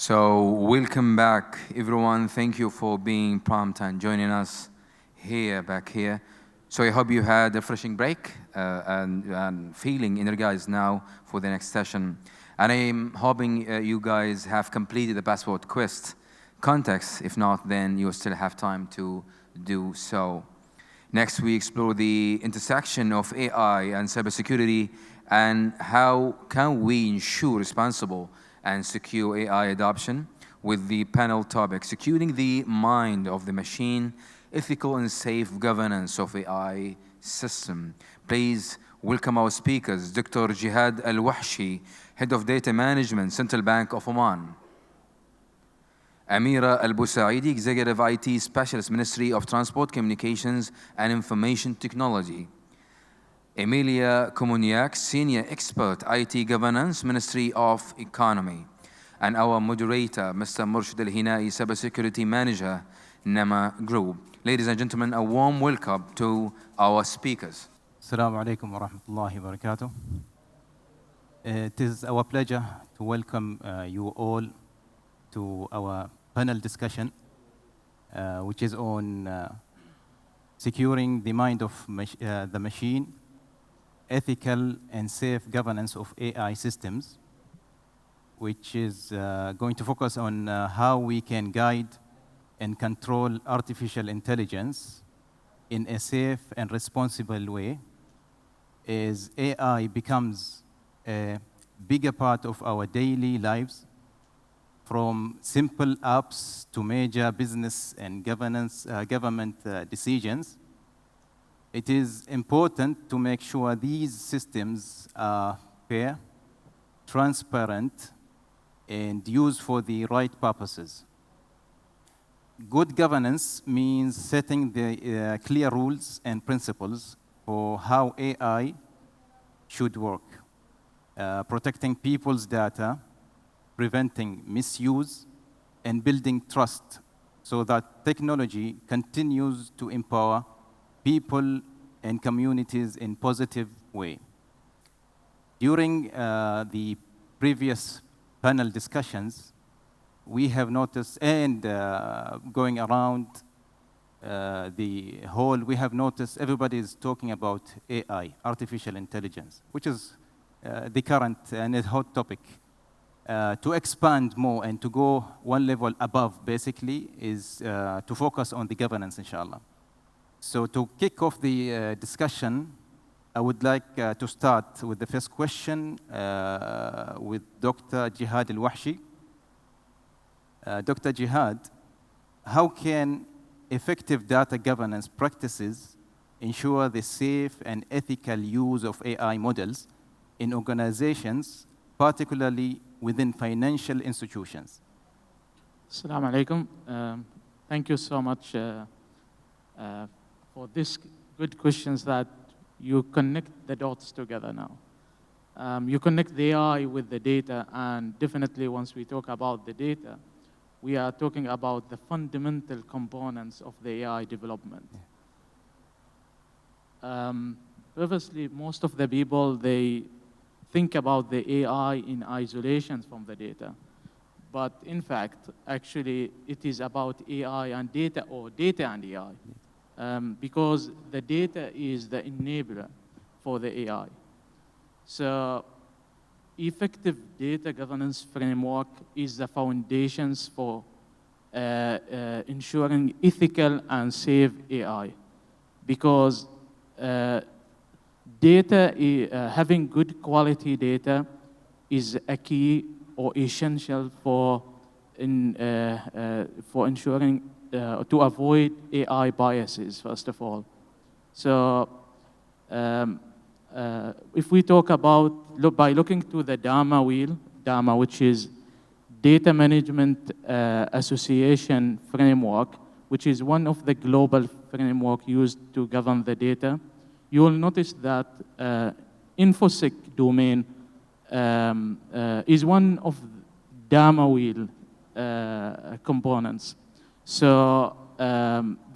So welcome back, everyone. Thank you for being prompt and joining us back here. So I hope you had a refreshing break and feeling energized now for the next session. And I'm hoping you guys have completed the passport quest context. If not, then you still have time to do so. Next, we explore the intersection of AI and cybersecurity and how can we ensure responsible and secure AI adoption with the panel topic, Securing the Mind of the Machine, Ethical and Safe Governance of AI System. Please welcome our speakers, Dr. Jihad Al-Wahshi, Head of Data Management, Central Bank of Oman. Amira AlBusaidi, Executive IT Specialist, Ministry of Transport, Communications and Information Technology. Amila Kumanayake, Senior Expert, IT Governance, Ministry of Economy. And our moderator, Mr. Murshid Hinai, Cybersecurity Manager, NEMA Group. Ladies and gentlemen, a warm welcome to our speakers. Assalamu alaikum wa rahmatullahi wa barakatuh. It is our pleasure to welcome you all to our panel discussion, which is on securing the mind of the machine, ethical and safe governance of AI systems, which is going to focus on how we can guide and control artificial intelligence in a safe and responsible way as AI becomes a bigger part of our daily lives, from simple apps to major business and government decisions. It is important to make sure these systems are fair, transparent, and used for the right purposes. Good governance means setting the clear rules and principles for how AI should work, protecting people's data, preventing misuse, and building trust so that technology continues to empower people and communities in positive way. During the previous panel discussions, we have noticed, and going around the hall, we have noticed everybody is talking about AI, artificial intelligence, which is the current and a hot topic. To expand more and to go one level above, basically, is to focus on the governance, inshallah. So to kick off the discussion, I would like to start with the first question with Dr. Jihad Al-Wahshi. Dr. Jihad, how can effective data governance practices ensure the safe and ethical use of AI models in organizations, particularly within financial institutions? Assalamu alaikum. Thank you so much for these good questions that you connect the dots together now. You connect the AI with the data, and definitely once we talk about the data, we are talking about the fundamental components of the AI development. Previously, most of the people, they think about the AI in isolation from the data. But in fact, actually, it is about AI and data, or data and AI. Because the data is the enabler for the AI. So effective data governance framework is the foundations for ensuring ethical and safe AI. Because having good quality data is a key or essential for ensuring to avoid AI biases, first of all. So if we talk about, by looking to the DAMA wheel, DAMA, which is Data Management Association Framework, which is one of the global framework used to govern the data, you will notice that InfoSec domain is one of DAMA wheel components. So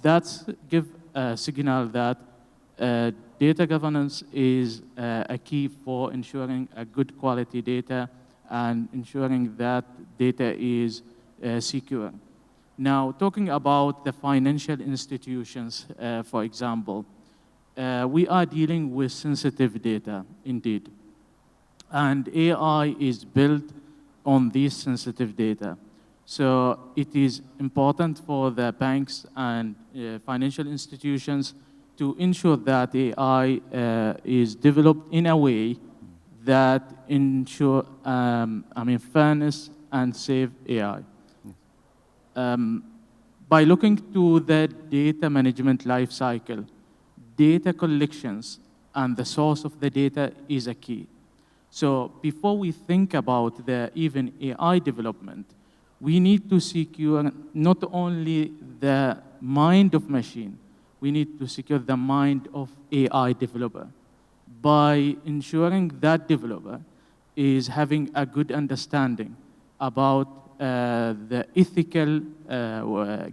that's give a signal that data governance is a key for ensuring a good quality data and ensuring that data is secure. Now, talking about the financial institutions, for example, we are dealing with sensitive data, indeed. And AI is built on these sensitive data. So it is important for the banks and financial institutions to ensure that AI is developed in a way that ensure, fairness and safe AI. By looking to the data management lifecycle, data collections and the source of the data is a key. So before we think about the even AI development, we need to secure not only the mind of machine, we need to secure the mind of AI developer by ensuring that developer is having a good understanding about the ethical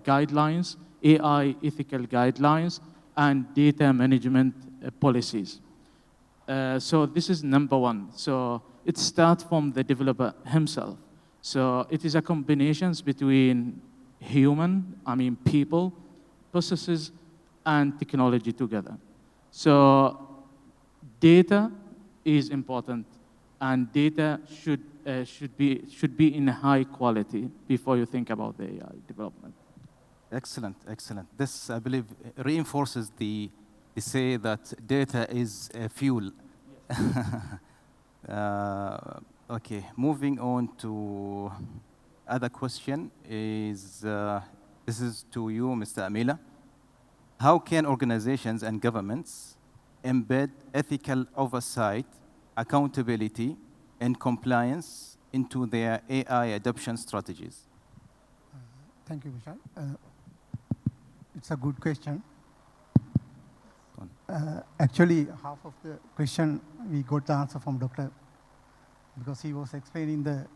guidelines, AI ethical guidelines, and data management policies. So this is number one. So it starts from the developer himself. So it is a combination between people, processes, and technology together. So data is important, and data should be in high quality before you think about the AI development. Excellent, excellent. This, I believe, reinforces the say that data is fuel. Yes. Okay, moving on to other question is, this is to you, Mr. Amila. How can organizations and governments embed ethical oversight, accountability, and compliance into their AI adoption strategies? Thank you, Vishal. It's a good question. Actually, half of the question, we got the answer from Dr. because he was explaining the...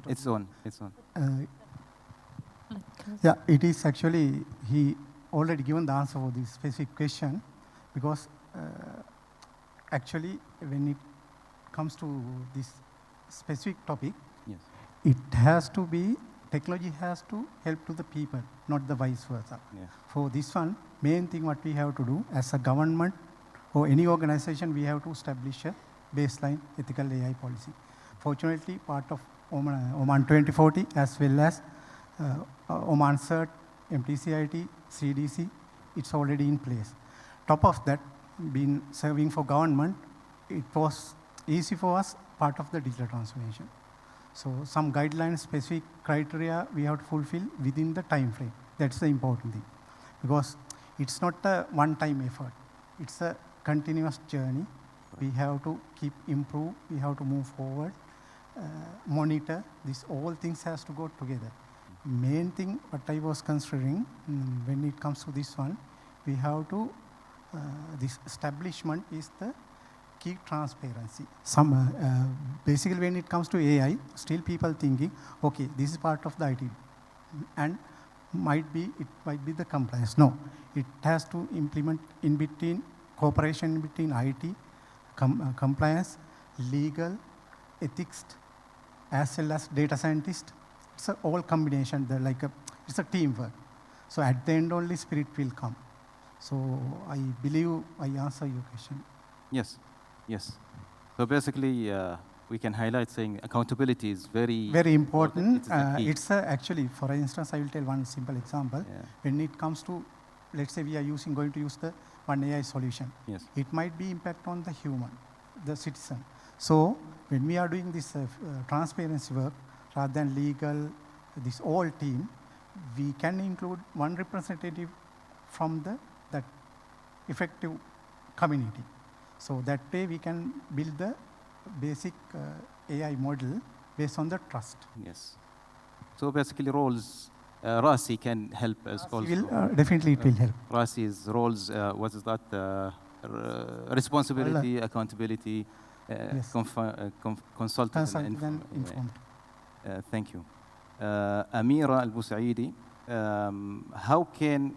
It's on. Yeah, it is actually, he already given the answer for this specific question because actually when it comes to this specific topic, yes, it has to be, technology has to help to the people, not the vice versa. Yeah. For this one, main thing what we have to do as a government or any organization, we have to establish a baseline ethical AI policy. Fortunately, part of Oman 2040 as well as Oman CERT, MTCIT, CDC, it's already in place. Top of that, been serving for government, it was easy for us, part of the digital transformation. So some guidelines, specific criteria we have to fulfill within the time frame. That's the important thing. Because it's not a one-time effort. It's a continuous journey. We have to keep improve, we have to move forward, monitor, this all things has to go together. Main thing what I was considering when it comes to this one, we have to, this establishment is the key transparency. Basically when it comes to AI, still people thinking, okay, this is part of the IT and it might be the compliance. No, it has to implement in between, cooperation in between IT, compliance, legal, ethics, as well as data scientist. It's a all combination. It's a teamwork. So at the end only spirit will come. So I believe I answer your question. Yes, yes. So basically, we can highlight saying accountability is very important. It's actually, for instance, I will tell one simple example. Yeah. When it comes to, let's say we are going to use the one AI solution. Yes. It might be impact on the human, the citizen. So when we are doing this transparency work, rather than legal, this whole team, we can include one representative from that effective community. So that way we can build the basic AI model based on the trust. Yes. So basically roles, Rasi can help us also. Definitely it will help. Rasi's roles, what is that? Responsibility, accountability, yes. Consultant and informed. Thank you. Amira AlBusaidi, how can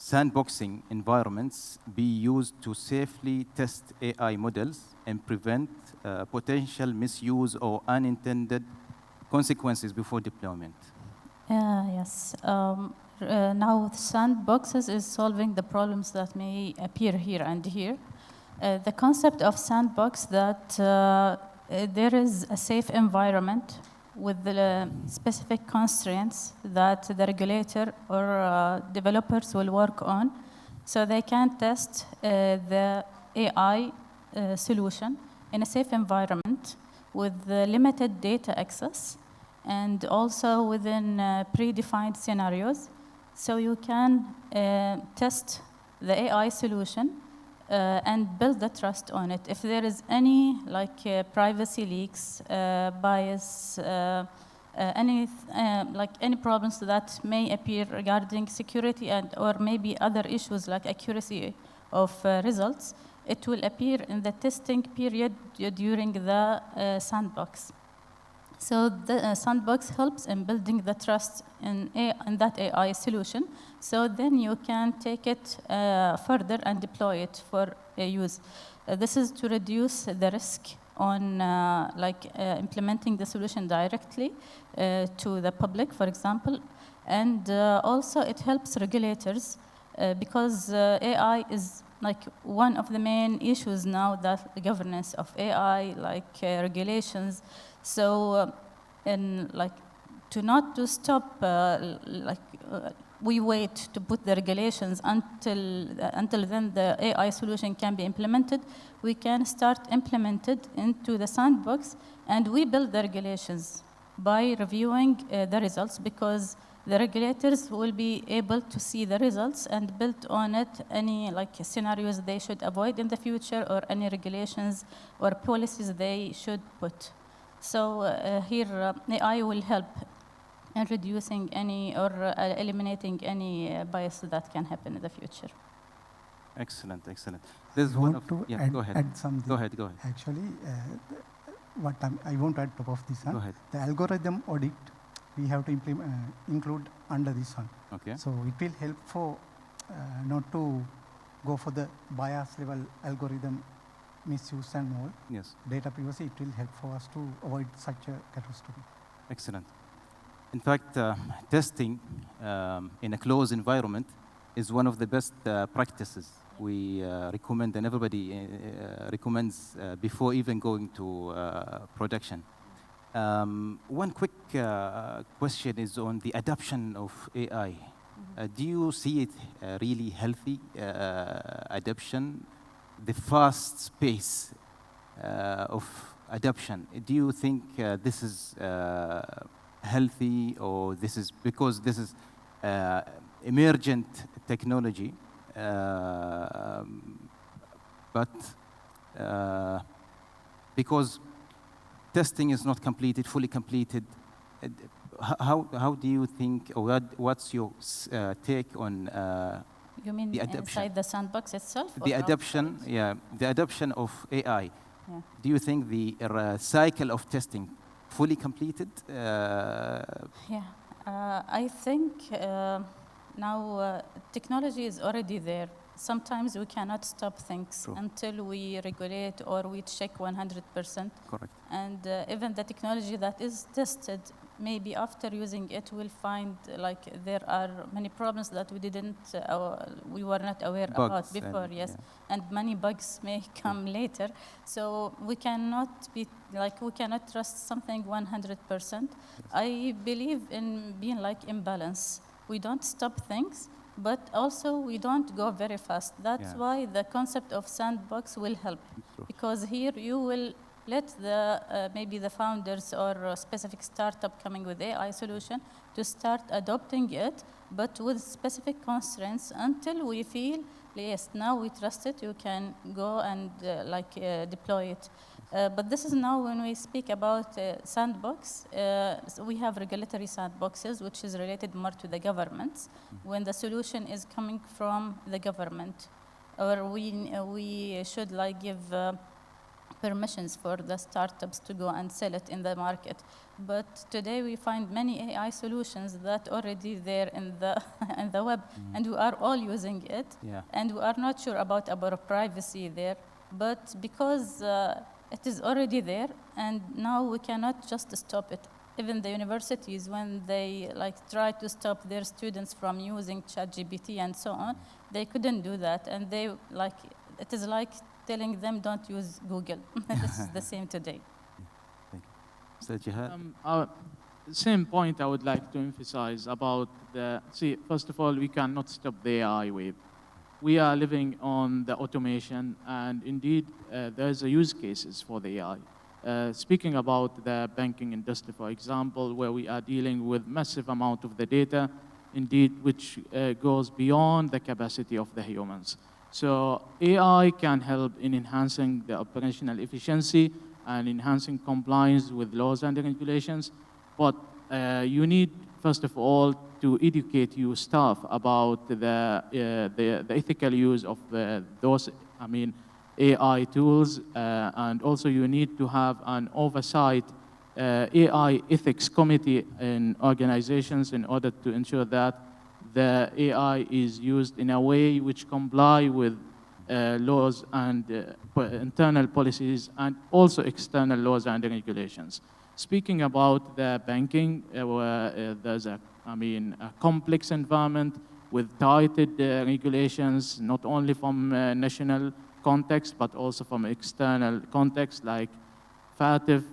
sandboxing environments be used to safely test AI models and prevent potential misuse or unintended consequences before deployment? Yes. Now, sandboxes is solving the problems that may appear here and here. The concept of sandbox that there is a safe environment with the specific constraints that the regulator or developers will work on, so they can test the AI solution in a safe environment with limited data access and also within predefined scenarios. So you can test the AI solution and build the trust on it. If there is any privacy leaks, bias, any problems that may appear regarding security and or maybe other issues like accuracy of results, it will appear in the testing period during the sandbox. So the sandbox helps in building the trust in that AI solution. So then you can take it further and deploy it for use. This is to reduce the risk on implementing the solution directly to the public, for example. And also it helps regulators because AI is one of the main issues now, that the governance of AI, regulations. So, to stop, we wait to put the regulations until then the AI solution can be implemented. We can start implemented into the sandbox, and we build the regulations by reviewing the results, because the regulators will be able to see the results and build on it any scenarios they should avoid in the future, or any regulations or policies they should put. So here AI will help in reducing any or eliminating any bias that can happen in the future. Excellent, excellent. There's go ahead. Add something. Go ahead. Actually, what I want to add top of this one. Go ahead. The algorithm audit we have to include under this one. Okay. So it will help for not to go for the bias level algorithm misuse and more. Yes. Data privacy, it will help for us to avoid such a catastrophe. Excellent. In fact, testing in a closed environment is one of the best practices we recommend, and everybody recommends before even going to production. One quick question is on the adoption of AI. Do you see it really healthy adoption? The fast pace of adoption, do you think this is healthy, or this is because this is emergent technology, but because testing is not fully completed, how do you think, or what's your take on you mean the adoption? Inside the sandbox itself? The adoption, the adoption of AI. Yeah. Do you think the cycle of testing fully completed? I think now technology is already there. Sometimes we cannot stop things until we regulate or we check 100%. Correct. And even the technology that is tested, maybe after using it, we'll find there are many problems that we were not aware about before. Yes, and many bugs may come later. So we cannot we cannot trust something 100%. Yes. I believe in being in balance. We don't stop things, but also we don't go very fast. That's why the concept of sandbox will help, because here you will let maybe the founders or a specific startup coming with AI solution to start adopting it, but with specific constraints until we feel, yes, now we trust it, you can go and deploy it. But this is now when we speak about sandbox, so we have regulatory sandboxes, which is related more to the governments, when the solution is coming from the government, or we should give permissions for the startups to go and sell it in the market. But today we find many AI solutions that already there in the in the web, and we are all using it, and we are not sure about our privacy there. But because it is already there, and now we cannot just stop it. Even the universities, when they try to stop their students from using ChatGPT and so on, they couldn't do that, and it is like telling them don't use Google. This is the same today. Thank you. So Jihad? Same point I would like to emphasize about first of all, we cannot stop the AI wave. We are living on the automation, and indeed, there's a use cases for the AI. Speaking about the banking industry, for example, where we are dealing with massive amount of the data, indeed, which goes beyond the capacity of the humans. So AI can help in enhancing the operational efficiency and enhancing compliance with laws and regulations. But you need, first of all, to educate your staff about the ethical use of those, AI tools. And also you need to have an oversight AI ethics committee in organizations in order to ensure that the AI is used in a way which comply with laws and internal policies and also external laws and regulations. Speaking about the banking, there's a complex environment with tightened regulations, not only from national context, but also from external context like FATF,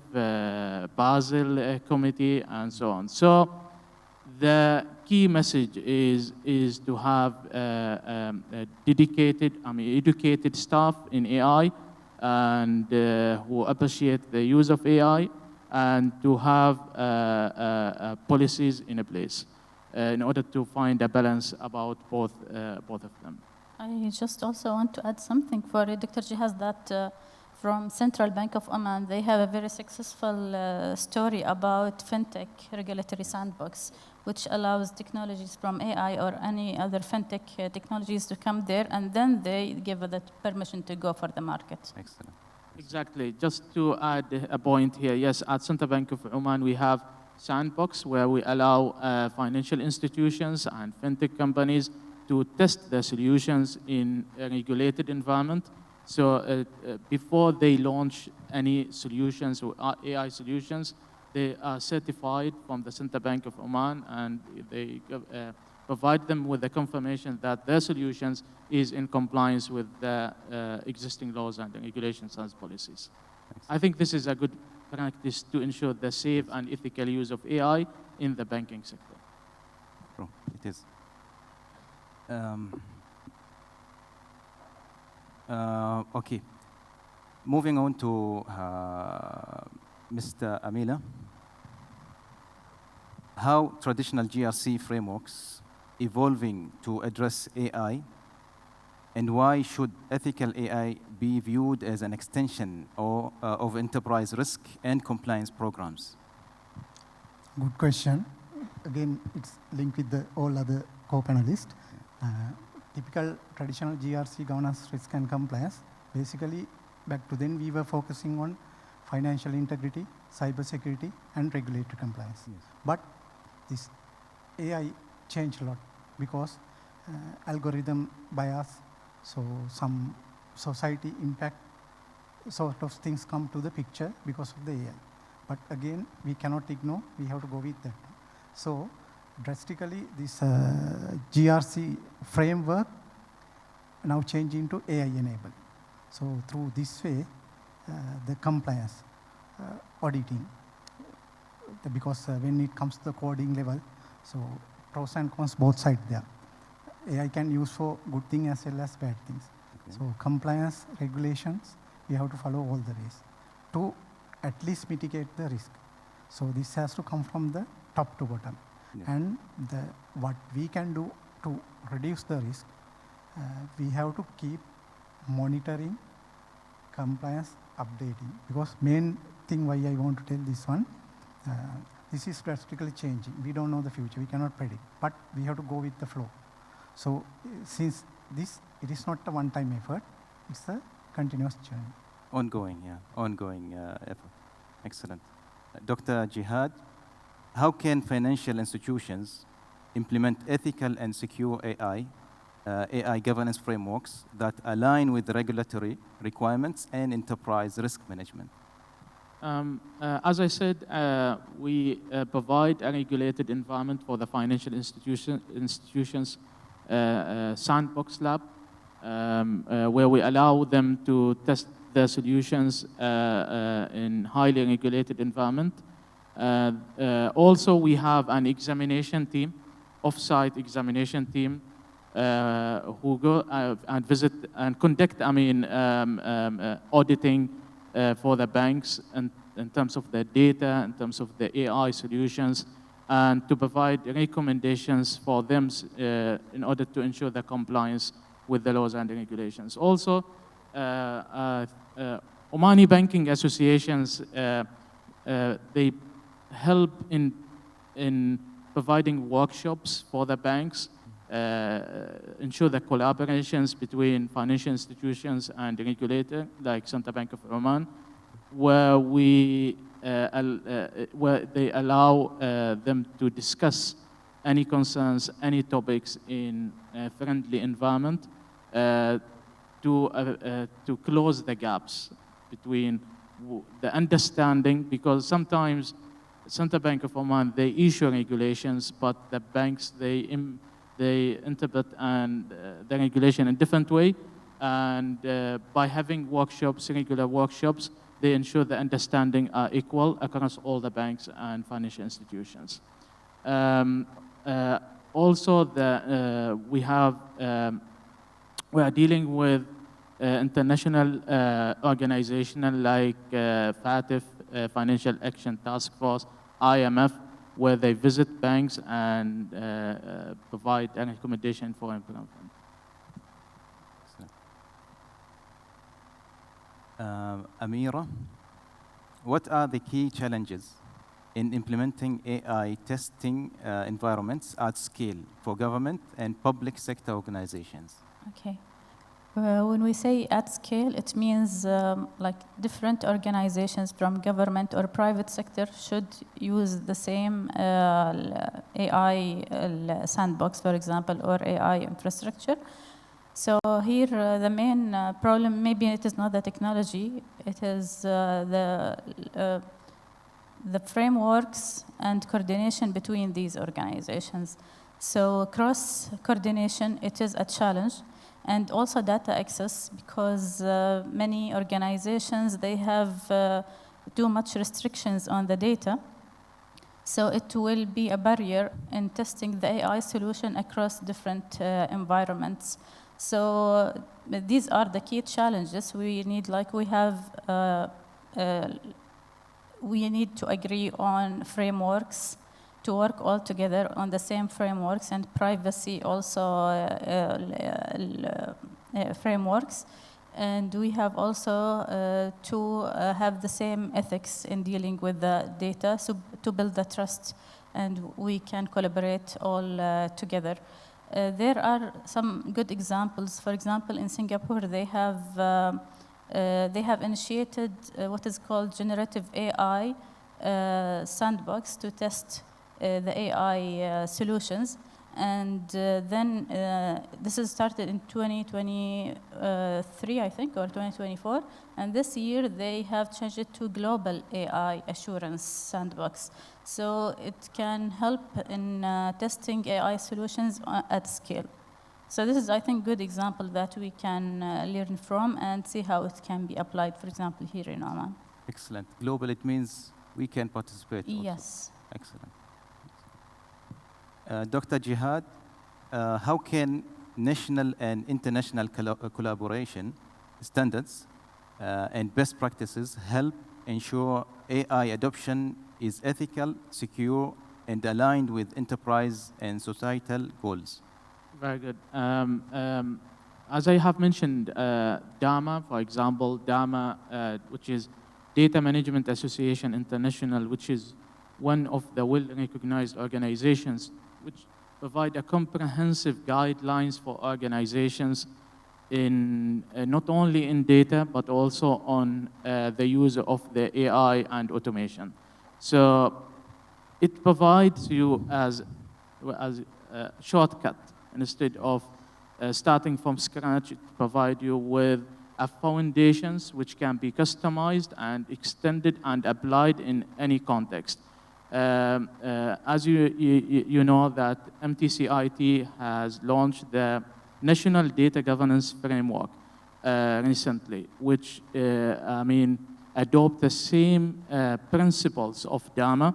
Basel Committee, and so on. So the key message is to have dedicated, educated staff in AI and who appreciate the use of AI, and to have policies in place in order to find a balance about both of them. I just also want to add something for Dr. Jihad, that from Central Bank of Oman, they have a very successful story about fintech regulatory sandbox, which allows technologies from AI or any other fintech technologies to come there, and then they give the permission to go for the market. Excellent. Exactly. Just to add a point here, yes, at Central Bank of Oman, we have sandbox where we allow financial institutions and fintech companies to test their solutions in a regulated environment. So before they launch any solutions or AI solutions, they are certified from the Central Bank of Oman, and they provide them with the confirmation that their solutions is in compliance with the existing laws and regulations and policies. I think this is a good practice to ensure the safe and ethical use of AI in the banking sector. True, it is. Okay. Moving on to Mr. Amila. How traditional GRC frameworks evolving to address AI, and why should ethical AI be viewed as an extension of enterprise risk and compliance programs? Good question. Again, it's linked with all other co-panelists. Typical traditional GRC, governance, risk and compliance, basically back to then we were focusing on financial integrity, cybersecurity and regulatory compliance. Yes. But this AI changed a lot because algorithm bias, so some society impact sort of things come to the picture because of the AI. But again, we cannot ignore, we have to go with that. So drastically, this GRC framework now changing to AI enabled. So through this way, the compliance, auditing, because when it comes to the coding level, so pros and cons both sides there. AI can use for good things as well as bad things. Okay. So compliance regulations, we have to follow all the ways to at least mitigate the risk. So this has to come from the top to bottom. Yeah. And what we can do to reduce the risk, we have to keep monitoring, compliance, updating. Because main thing why I want to tell this one, this is drastically changing. We don't know the future, we cannot predict, but we have to go with the flow. So since it is not a one-time effort, it's a continuous journey. Ongoing, yeah, ongoing effort. Excellent. Dr. Jihad, how can financial institutions implement ethical and secure AI governance frameworks that align with regulatory requirements and enterprise risk management? As I said, we provide a regulated environment for the financial institutions sandbox lab, where we allow them to test their solutions in highly regulated environment. Also, we have an examination team, off-site examination team, who go and visit and conduct, auditing for the banks in terms of their data, in terms of the AI solutions, and to provide recommendations for them in order to ensure the compliance with the laws and the regulations. Also, Omani banking associations, they help in providing workshops for the banks, ensure the collaborations between financial institutions and the regulator, like Central Bank of Oman, where where they allow them to discuss any concerns, any topics in a friendly environment to close the gaps between the understanding, because sometimes Central Bank of Oman, they issue regulations, but the banks, they interpret the regulation in a different way. And by having workshops, regular workshops, they ensure the understanding are equal across all the banks and financial institutions. Also, we are dealing with international organizations like FATF, Financial Action Task Force, IMF, where they visit banks and provide a recommendation for improvement. Amira, what are the key challenges in implementing AI testing environments at scale for government and public sector organizations? Okay. When we say at scale, it means like different organizations from government or private sector should use the same AI sandbox, for example, or AI infrastructure. So here, the main problem, maybe it is not the technology, it is the frameworks and coordination between these organizations. So cross-coordination, it is a challenge. And also data access, because many organizations, they have too much restrictions on the data. So it will be a barrier in testing the AI solution across different environments. So these are the key challenges. We need, we need to agree on frameworks, to work all together on the same frameworks, and privacy also frameworks. And we have also to have the same ethics in dealing with the data, so to build the trust, and we can collaborate all together. There are some good examples. For example, in Singapore, they have initiated what is called generative AI sandbox to test the AI solutions. And then this is started in 2023, I think, or 2024. And this year, they have changed it to global AI assurance sandbox. So it can help in testing AI solutions at scale. So this is, I think, good example that we can learn from and see how it can be applied, for example, here in Oman. Excellent. Global, it means we can participate also. Yes. Excellent. Dr. Jihad, how can national and international collaboration standards and best practices help ensure AI adoption is ethical, secure, and aligned with enterprise and societal goals? Very good. As I have mentioned, DAMA, for example, DAMA, which is Data Management Association International, which is one of the well-recognized organizations which provide a comprehensive guidelines for organizations in not only in data, but also on the use of the AI and automation. So it provides you as a shortcut instead of starting from scratch. It provides you with foundations which can be customized and extended and applied in any context. As you know that MTCIT has launched the National Data Governance Framework recently, which adopt the same principles of DAMA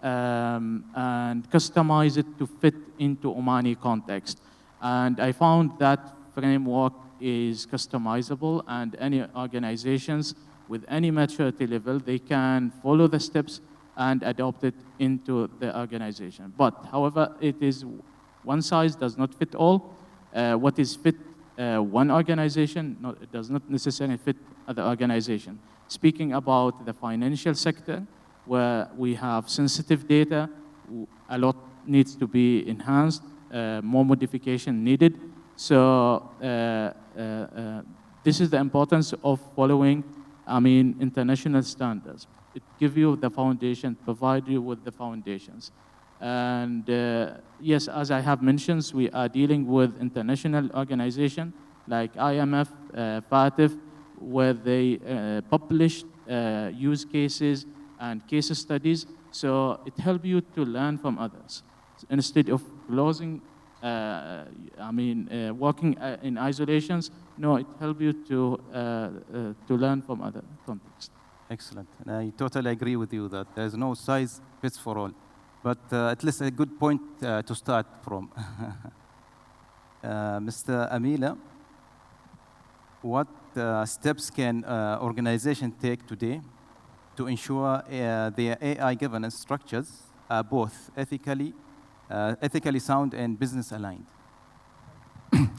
and customize it to fit into Omani context. And I found that framework is customizable, and any organizations with any maturity level, they can follow the steps and adopt it into the organization. But however, it is one size does not fit all. What is fit one organization, it does not necessarily fit other organization. Speaking about the financial sector, where we have sensitive data, a lot needs to be enhanced, more modification needed. So this is the importance of following, international standards. It gives you the foundation, provide you with the foundations. And yes, as I have mentioned, we are dealing with international organizations like IMF, FATF, where they publish use cases and case studies. So it helps you to learn from others. Instead of closing, working in isolations, no, it helps you to learn from other contexts. Excellent. And I totally agree with you that there's no size fits for all. But at least a good point to start from. Mr. Amila, what steps can organization take today to ensure their AI governance structures are both ethically sound and business aligned?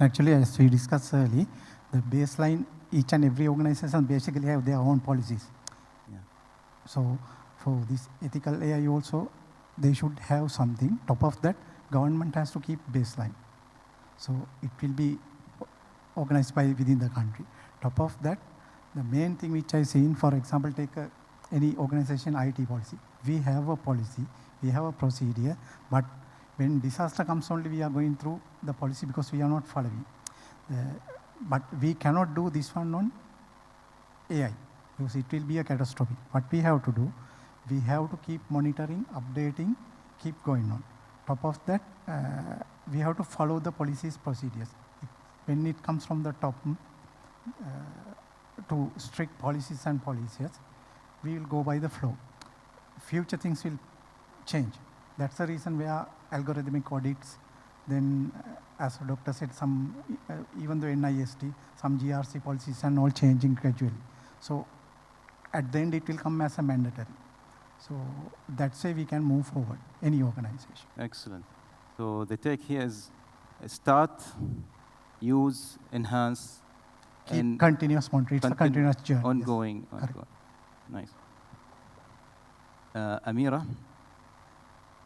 Actually, as we discussed earlier, the baseline, each and every organization basically have their own policies. Yeah. So for this ethical AI also, they should have something. Top of that, government has to keep baseline. So it will be organized by within the country. Top of that, the main thing which I seen, for example, take any organization IT policy. We have a policy, we have a procedure, but when disaster comes only, we are going through the policy because we are not following. But we cannot do this one on AI because it will be a catastrophe. What we have to do, we have to keep monitoring, updating, keep going on. Top of that, we have to follow the policies, procedures. When it comes from the top to strict policies and policies, we will go by the flow. Future things will change. That's the reason where algorithmic audits, then as the doctor said, some, even though NIST, some GRC policies and all changing gradually. So at the end, it will come as a mandatory. So that's why we can move forward, any organization. Excellent. So the take here is start, use, enhance, keep and continuous monitoring. It's a continuous journey. Ongoing. Yes. Ongoing. Nice. Amira,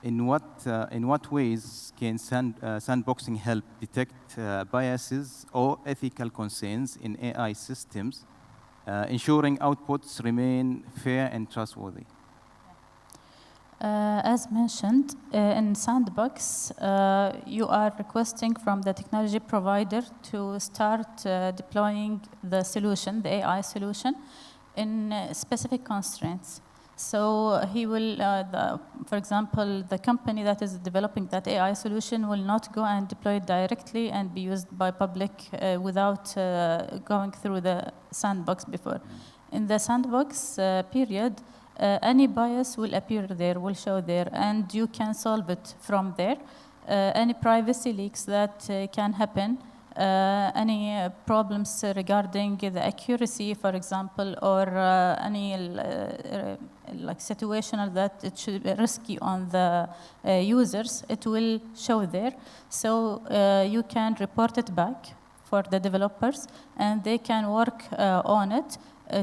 in what ways can sandboxing help detect biases or ethical concerns in AI systems, ensuring outputs remain fair and trustworthy? As mentioned, in Sandbox, you are requesting from the technology provider to start deploying the solution, the AI solution, in specific constraints. So he will, for example, the company that is developing that AI solution will not go and deploy it directly and be used by public without going through the sandbox before. In the sandbox period, any bias will appear there, will show there, and you can solve it from there. Any privacy leaks that can happen, any problems regarding the accuracy, for example, or any like situational that it should be risky on the users, it will show there. So you can report it back for the developers, and they can work on it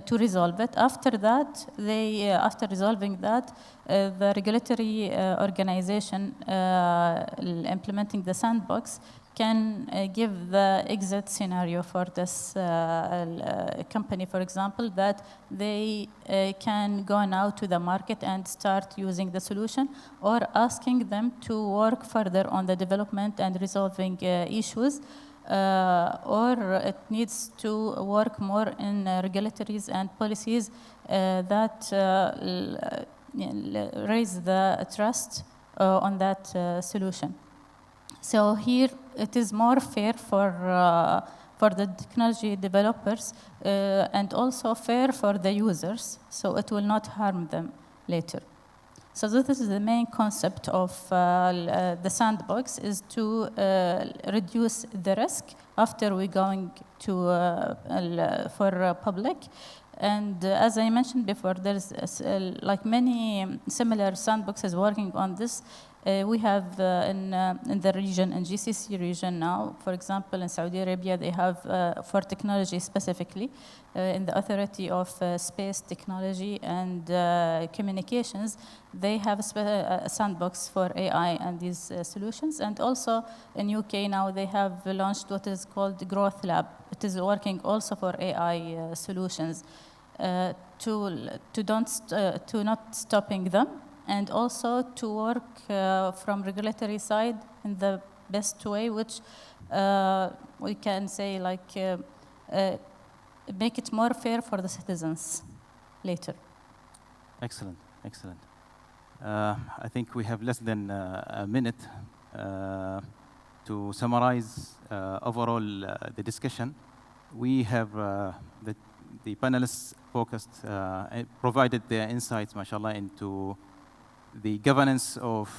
to resolve it. After that, after resolving that, the regulatory organization implementing the sandbox can give the exit scenario for this company, for example, that they can go now to the market and start using the solution, or asking them to work further on the development and resolving issues, or it needs to work more in regulatories and policies that raise the trust on that solution. So here it is more fair for the technology developers and also fair for the users, so it will not harm them later. So this is the main concept of the sandbox, is to reduce the risk after we're going to for public. And as I mentioned before, there's like many similar sandboxes working on this. We have in the region, in GCC region now, for example, in Saudi Arabia, they have for technology specifically, in the Authority of Space Technology and Communications, they have a sandbox for AI and these solutions. And also in UK now, they have launched what is called Growth Lab. It is working also for AI solutions, to not stopping them, and also to work from regulatory side in the best way, which we can say like make it more fair for the citizens later. Excellent, excellent. I think we have less than a minute to summarize overall the discussion. We have the panelists focused, provided their insights, mashallah, into the governance of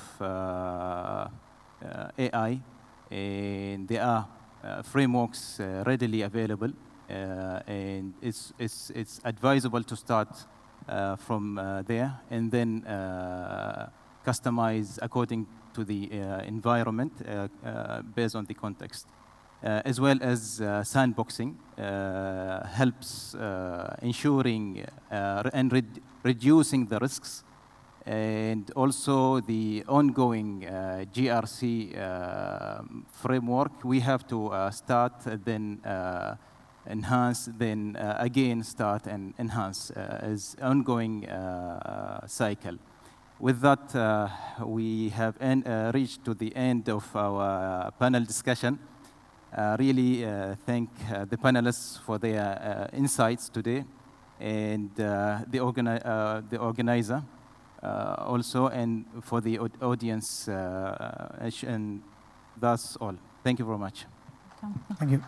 AI, and there are frameworks readily available, and it's advisable to start from there, and then customize according to the environment based on the context. As well as sandboxing helps ensuring and reducing the risks, and also the ongoing GRC framework. We have to start, then enhance, then again start and enhance as ongoing cycle. With that, we have reached to the end of our panel discussion. Really thank the panelists for their insights today, and the organizer also, and for the audience, and that's all. Thank you very much. Thank you.